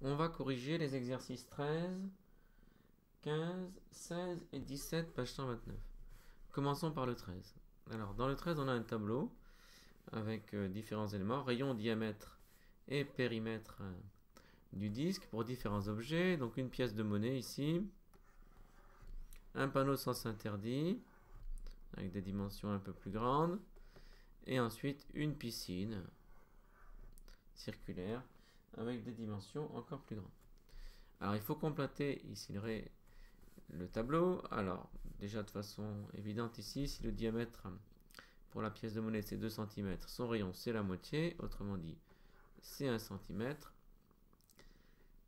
On va corriger les exercices 13, 15, 16 et 17, page 129. Commençons par le 13. Alors, dans le 13, on a un tableau avec différents éléments, rayon, diamètre et périmètre du disque pour différents objets. Donc, une pièce de monnaie ici, un panneau sens interdit avec des dimensions un peu plus grandes, et ensuite une piscine circulaire avec des dimensions encore plus grandes. Alors, il faut compléter ici le tableau. Alors, déjà de façon évidente ici, si le diamètre pour la pièce de monnaie c'est 2 cm, son rayon c'est la moitié, autrement dit c'est 1 cm.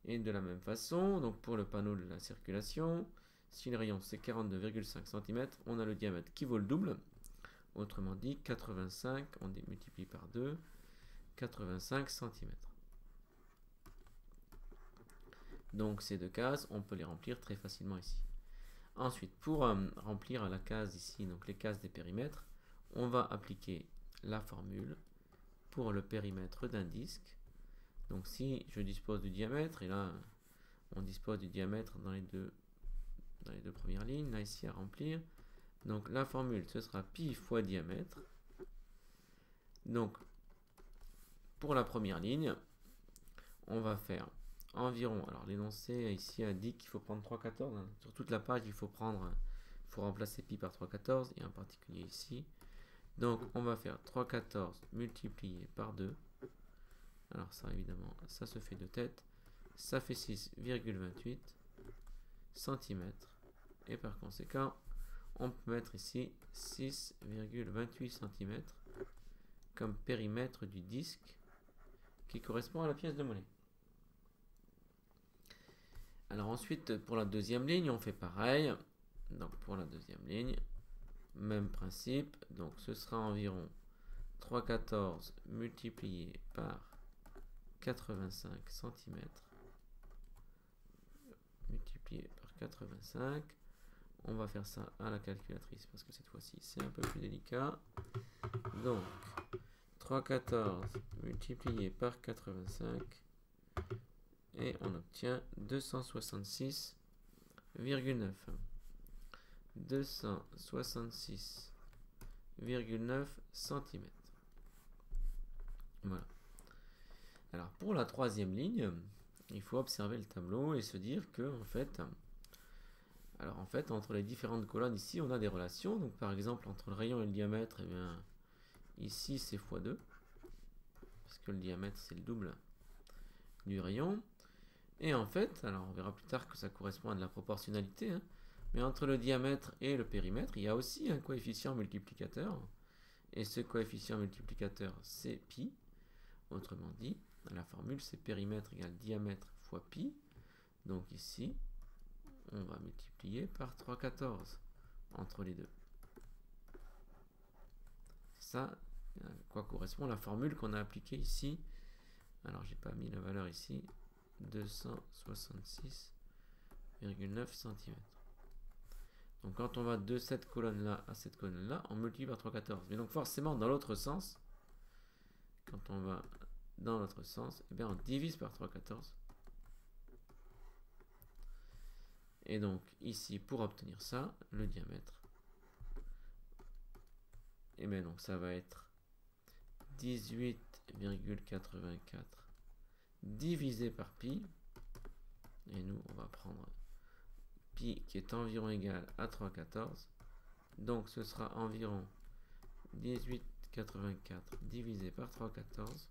Et de la même façon, donc pour le panneau de la circulation, si le rayon c'est 42,5 cm, on a le diamètre qui vaut le double, autrement dit 85, on multiplie par 2, 85 cm. Donc ces deux cases, on peut les remplir très facilement ici. Ensuite, pour remplir la case ici, donc les cases des périmètres, on va appliquer la formule pour le périmètre d'un disque. Donc si je dispose du diamètre, et là on dispose du diamètre dans les deux premières lignes, là ici à remplir. Donc la formule ce sera pi fois diamètre. Donc pour la première ligne, on va faire environ, alors l'énoncé ici a dit qu'il faut prendre 3,14, hein. Sur toute la page il faut remplacer pi par 3,14 et en particulier ici. Donc on va faire 3,14 multiplié par 2. Alors ça évidemment, ça se fait de tête. Ça fait 6,28 cm. Et par conséquent, on peut mettre ici 6,28 cm comme périmètre du disque qui correspond à la pièce de monnaie. Alors ensuite, pour la deuxième ligne, on fait pareil. Donc pour la deuxième ligne, même principe. Donc ce sera environ 3,14 multiplié par 85 cm multiplié par 85. On va faire ça à la calculatrice parce que cette fois-ci c'est un peu plus délicat. Donc 3,14 multiplié par 85 et on obtient 266,9. 266,9 cm. Voilà. Alors pour la troisième ligne, il faut observer le tableau et se dire que en fait, entre les différentes colonnes ici, on a des relations. Donc par exemple entre le rayon et le diamètre, et bien ici c'est x2 parce que le diamètre c'est le double du rayon. Et en fait, alors on verra plus tard que ça correspond à de la proportionnalité, hein, mais entre le diamètre et le périmètre, il y a aussi un coefficient multiplicateur. Et ce coefficient multiplicateur, c'est pi. Autrement dit, la formule, c'est périmètre égale diamètre fois pi. Donc ici, on va multiplier par 3,14 entre les deux. Ça, à quoi correspond la formule qu'on a appliquée ici. Alors, j'ai pas mis la valeur ici. 266,9 cm. Donc quand on va de cette colonne-là à cette colonne-là, on multiplie par 3,14. Mais donc forcément, dans l'autre sens, quand on va dans l'autre sens, eh bien on divise par 3,14. Et donc ici, pour obtenir ça, le diamètre, et bien donc ça va être 18,84 divisé par pi. Et nous, on va prendre pi qui est environ égal à 3,14. Donc ce sera environ 18,84 divisé par 3,14.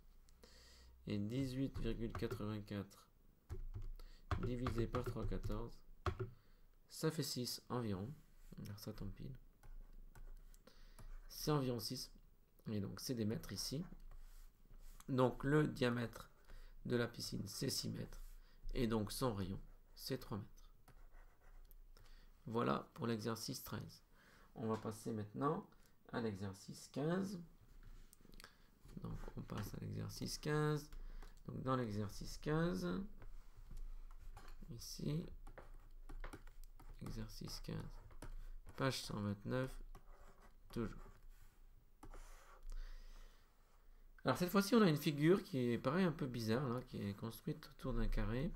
Et 18,84 divisé par 3,14, ça fait 6 environ. Alors ça tombe pile. C'est environ 6. Et donc c'est des mètres ici. Donc le diamètre de la piscine c'est 6 mètres. Et donc son rayon c'est 3 mètres. Voilà pour l'exercice 13. On va passer maintenant à l'exercice 15. Donc on passe à l'exercice 15. Donc dans l'exercice 15, ici, exercice 15, page 129, toujours. Alors cette fois-ci, on a une figure qui est pareil un peu bizarre, là, qui est construite autour d'un carré.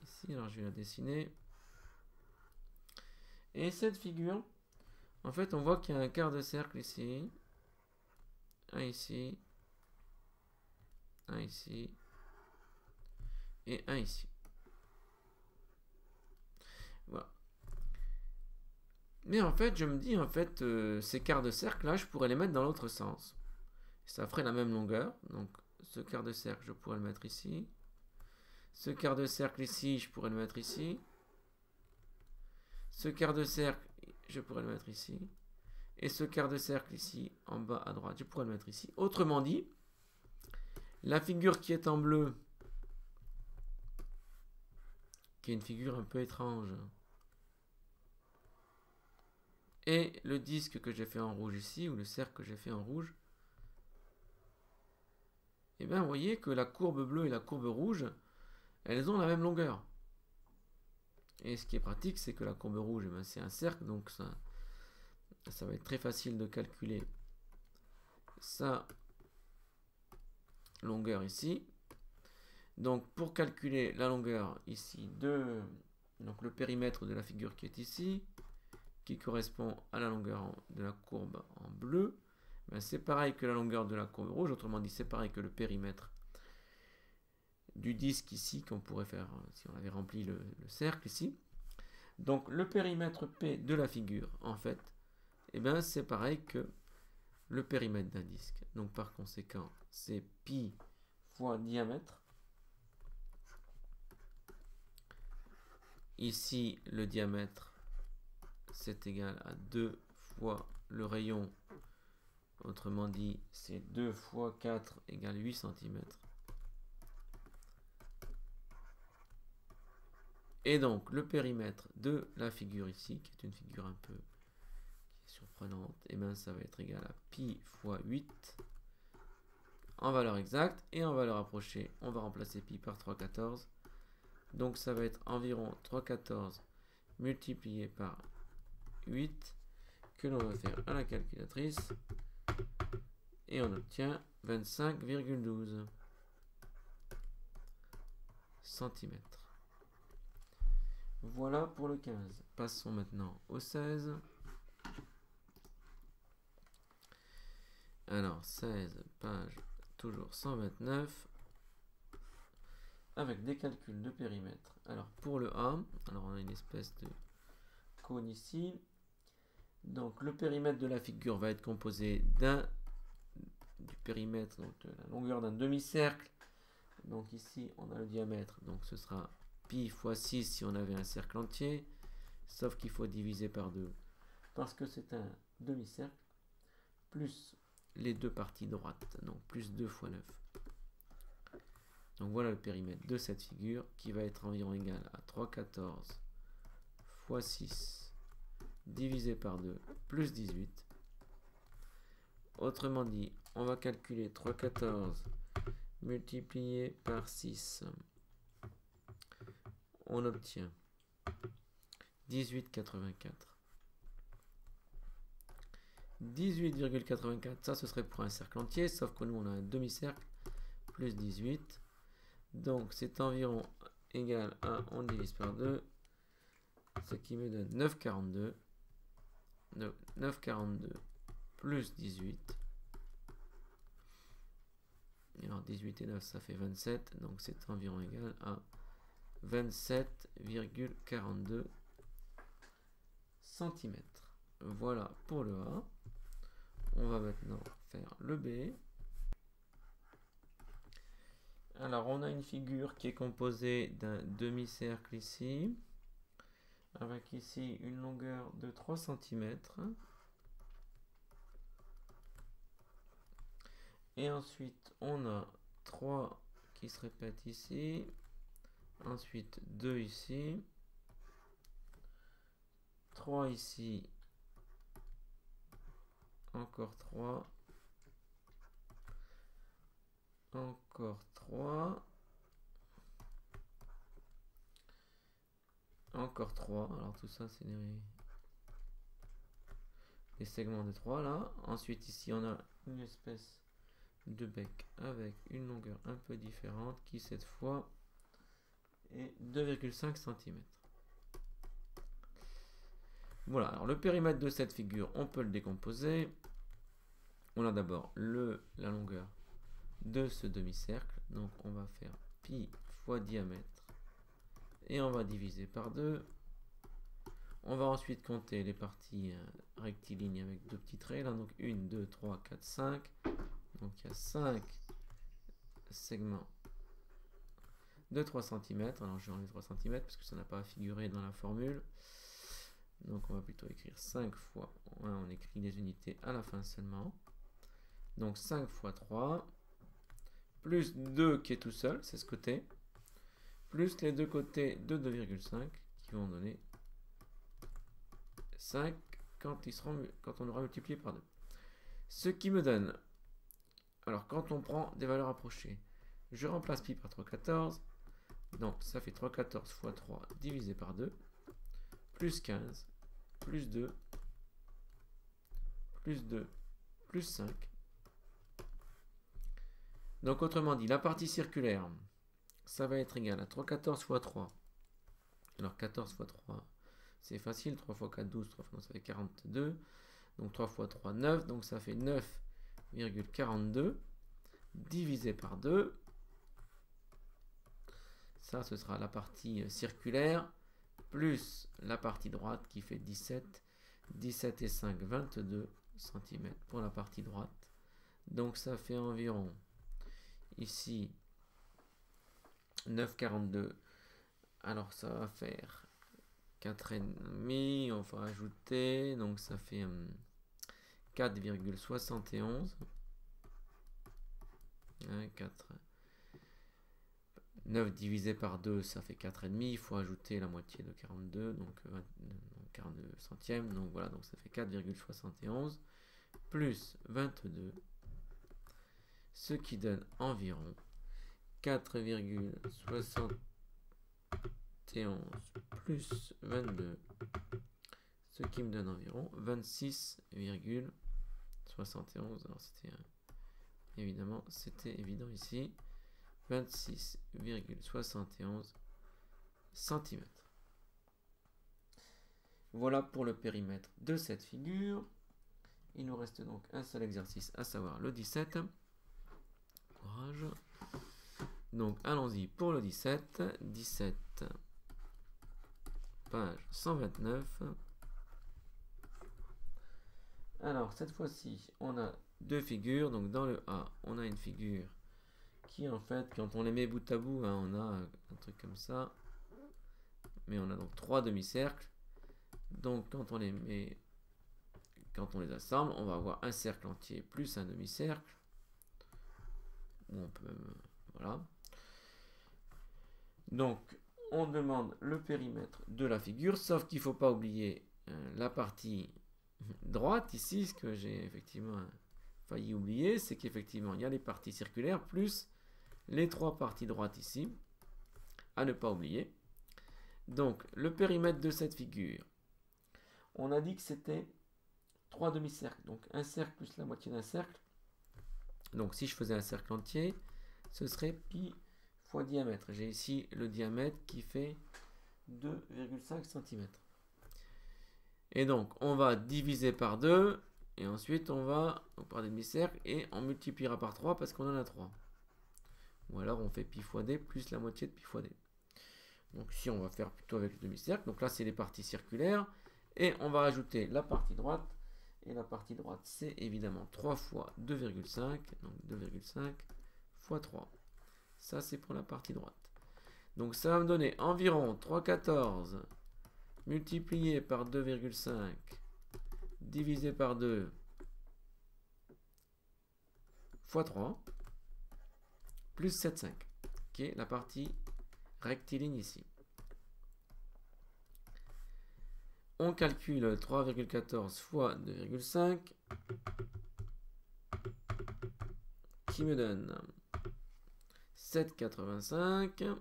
Ici, alors je vais la dessiner. Et cette figure, en fait, on voit qu'il y a un quart de cercle ici, un ici, un ici, et un ici. Voilà. Mais en fait, je me dis, en fait, ces quarts de cercle là, je pourrais les mettre dans l'autre sens. Ça ferait la même longueur. Donc, ce quart de cercle, je pourrais le mettre ici. Ce quart de cercle ici, je pourrais le mettre ici. Ce quart de cercle, je pourrais le mettre ici. Et ce quart de cercle ici, en bas à droite, je pourrais le mettre ici. Autrement dit, la figure qui est en bleu, qui est une figure un peu étrange, et le disque que j'ai fait en rouge ici, ou le cercle que j'ai fait en rouge, et bien vous voyez que la courbe bleue et la courbe rouge, elles ont la même longueur. Et ce qui est pratique, c'est que la courbe rouge, c'est un cercle, donc ça va être très facile de calculer sa longueur ici. Donc pour calculer la longueur ici de donc le périmètre de la figure qui est ici, qui correspond à la longueur de la courbe en bleu, ben c'est pareil que la longueur de la courbe rouge, autrement dit c'est pareil que le périmètre du disque ici qu'on pourrait faire si on avait rempli le cercle ici. Donc le périmètre P de la figure, en fait, eh bien, c'est pareil que le périmètre d'un disque. Donc par conséquent, c'est pi fois diamètre. Ici, le diamètre, c'est égal à 2 fois le rayon. Autrement dit, c'est 2 fois 4 égale 8 cm. Et donc, le périmètre de la figure ici, qui est une figure un peu surprenante, et bien ça va être égal à pi fois 8 en valeur exacte. Et en valeur approchée, on va remplacer pi par 3,14. Donc ça va être environ 3,14 multiplié par 8 que l'on va faire à la calculatrice. Et on obtient 25,12 cm. Voilà pour le 15. Passons maintenant au 16. Alors 16, page toujours 129. Avec des calculs de périmètre. Alors pour le A, alors on a une espèce de cône ici. Donc le périmètre de la figure va être composé du périmètre, donc de la longueur d'un demi-cercle. Donc ici on a le diamètre, donc ce sera pi fois 6 si on avait un cercle entier, sauf qu'il faut diviser par 2 parce que c'est un demi-cercle, plus les deux parties droites, donc plus 2 fois 9. Donc voilà le périmètre de cette figure qui va être environ égal à 3,14 fois 6 divisé par 2 plus 18. Autrement dit, on va calculer 3,14 multiplié par 6. On obtient 18,84. 18,84, ça ce serait pour un cercle entier, sauf que nous on a un demi-cercle, plus 18. Donc c'est environ égal à, on divise par 2, ce qui me donne 9,42. 9,42 plus 18. Et alors 18 et 9 ça fait 27, donc c'est environ égal à 27,42 cm. Voilà pour le A. On va maintenant faire le B. Alors on a une figure qui est composée d'un demi-cercle ici, avec ici une longueur de 3 cm. Et ensuite on a 3 qui se répètent ici, ensuite 2 ici, 3 ici, encore 3, encore 3, encore 3, alors tout ça c'est des segments de 3 là. Ensuite ici on a une espèce de bec avec une longueur un peu différente qui cette fois est 2,5 cm. Voilà, alors le périmètre de cette figure, on peut le décomposer. On a d'abord la longueur de ce demi-cercle, donc on va faire pi fois diamètre et on va diviser par 2. On va ensuite compter les parties rectilignes avec deux petits traits, là, donc 1, 2, 3, 4, 5. Donc il y a 5 segments de 3 cm. Alors je vais enlever 3 cm parce que ça n'a pas figuré dans la formule. Donc on va plutôt écrire 5 fois. On écrit les unités à la fin seulement. Donc 5 fois 3, plus 2 qui est tout seul, c'est ce côté, plus les deux côtés de 2,5 qui vont donner 5 quand on aura multiplié par 2. Ce qui me donne, alors quand on prend des valeurs approchées, je remplace pi par 3,14, donc ça fait 3,14 fois 3 divisé par 2, plus 15, plus 2, plus 2, plus 5. Donc autrement dit, la partie circulaire, ça va être égal à 3,14 fois 3. Alors 14 fois 3, c'est facile, 3 fois 4, 12, 3 fois 9, ça fait 42. Donc 3 fois 3, 9, donc ça fait 9,42 divisé par 2. Ça, ce sera la partie circulaire, plus la partie droite qui fait 17. 17 et 5, 22 cm pour la partie droite. Donc ça fait environ, ici, 9,42. Alors ça va faire 4,5, on va ajouter, donc ça fait 4,71. 9 divisé par 2, ça fait 4,5. Il faut ajouter la moitié de 42, donc 42 centièmes. Donc voilà, donc ça fait 4,71 plus 22, ce qui donne environ 4,71 plus 22, ce qui me donne environ 26,71. Alors c'était évident ici. 26,71 cm. Voilà pour le périmètre de cette figure. Il nous reste donc un seul exercice, à savoir le 17. Courage. Donc allons-y pour le 17. 17, page 129. Alors cette fois-ci, on a deux figures. Donc dans le A, on a une figure qui en fait, quand on les met bout à bout, hein, on a un truc comme ça. Mais on a donc trois demi-cercles. Donc quand on les assemble, on va avoir un cercle entier plus un demi-cercle. Ou on peut même, voilà. Donc on demande le périmètre de la figure, sauf qu'il ne faut pas oublier la partie droite ici. Ce que j'ai effectivement failli oublier, c'est qu'effectivement il y a les parties circulaires plus les trois parties droites ici, à ne pas oublier. Donc le périmètre de cette figure, on a dit que c'était 3 demi-cercles, donc un cercle plus la moitié d'un cercle. Donc si je faisais un cercle entier, ce serait pi fois diamètre. J'ai ici le diamètre qui fait 2,5 cm. Et donc on va diviser par 2, et ensuite on va par demi-cercle, et on multipliera par 3 parce qu'on en a 3. Ou alors on fait pi fois d plus la moitié de pi fois d. Donc ici on va faire plutôt avec le demi-cercle. Donc là c'est les parties circulaires. Et on va ajouter la partie droite. Et la partie droite c'est évidemment 3 fois 2,5. Donc 2,5 fois 3. Ça c'est pour la partie droite. Donc ça va me donner environ 3,14 multiplié par 2,5 divisé par 2 fois 3. Plus 7,5, qui est la partie rectiligne ici. On calcule 3,14 fois 2,5, qui me donne 7,85.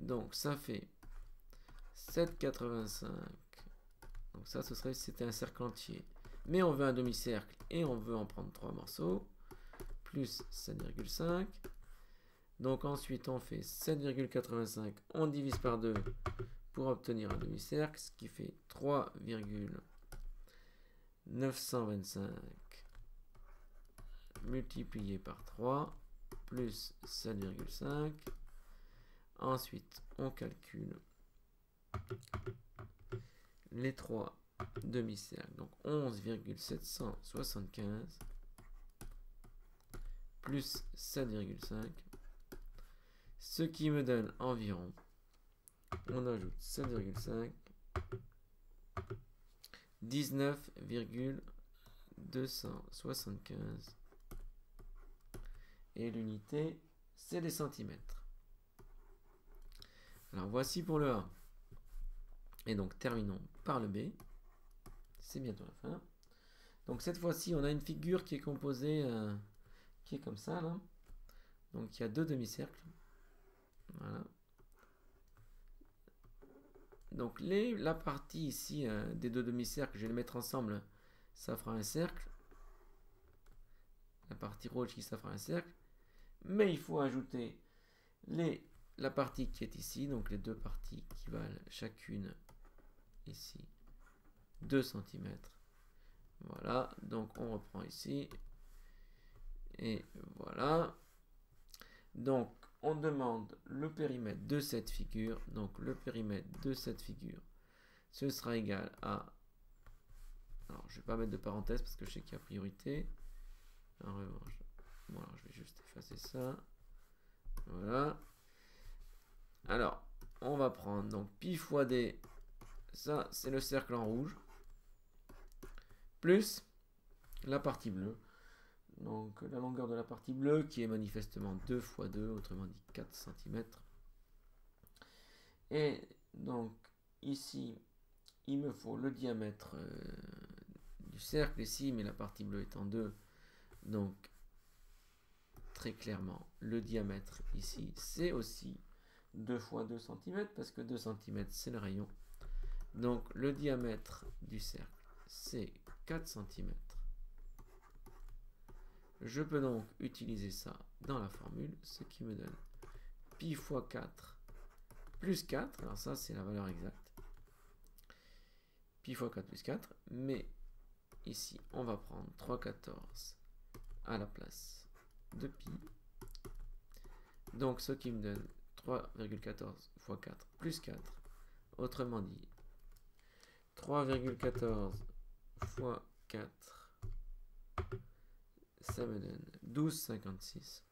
Donc ça fait 7,85. Donc ça, c'était un cercle entier. Mais on veut un demi-cercle et on veut en prendre 3 morceaux. plus 7,5. Donc ensuite on fait 7,85, on divise par 2 pour obtenir un demi-cercle, ce qui fait 3,925 multiplié par 3 plus 7,5. Ensuite on calcule les 3 demi-cercles, donc 11,775 plus 7,5, ce qui me donne environ, on ajoute 7,5, 19,275, et l'unité c'est les centimètres. Alors voici pour le A. Et donc terminons par le B. C'est bientôt la fin. Donc cette fois-ci, on a une figure qui est composée, qui est comme ça là. Donc il y a deux demi-cercles. Voilà. Donc la partie ici des deux demi-cercles, je vais les mettre ensemble, ça fera un cercle. La partie rouge qui ça fera un cercle. Mais il faut ajouter la partie qui est ici, donc les deux parties qui valent chacune ici 2 cm. Voilà, donc on reprend ici. Et voilà. Donc on demande le périmètre de cette figure. Donc le périmètre de cette figure, ce sera égal à... Alors je ne vais pas mettre de parenthèse parce que je sais qu'il y a priorité. En revanche, voilà, je vais juste effacer ça. Voilà. Alors, on va prendre donc pi fois d, ça c'est le cercle en rouge, plus la partie bleue. Donc la longueur de la partie bleue qui est manifestement 2 fois 2, autrement dit 4 cm. Et donc ici, il me faut le diamètre du cercle ici, mais la partie bleue étant 2. Donc très clairement, le diamètre ici, c'est aussi 2 fois 2 cm, parce que 2 cm c'est le rayon. Donc le diamètre du cercle, c'est 4 cm. Je peux donc utiliser ça dans la formule, ce qui me donne pi fois 4 plus 4. Alors ça, c'est la valeur exacte. Pi fois 4 plus 4. Mais ici, on va prendre 3/14 à la place de pi. Donc ce qui me donne 3,14 fois 4 plus 4. Autrement dit, 3,14 fois 4, ça me donne 12,56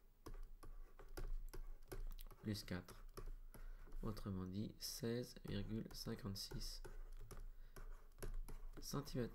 plus 4. Autrement dit, 16,56 cm.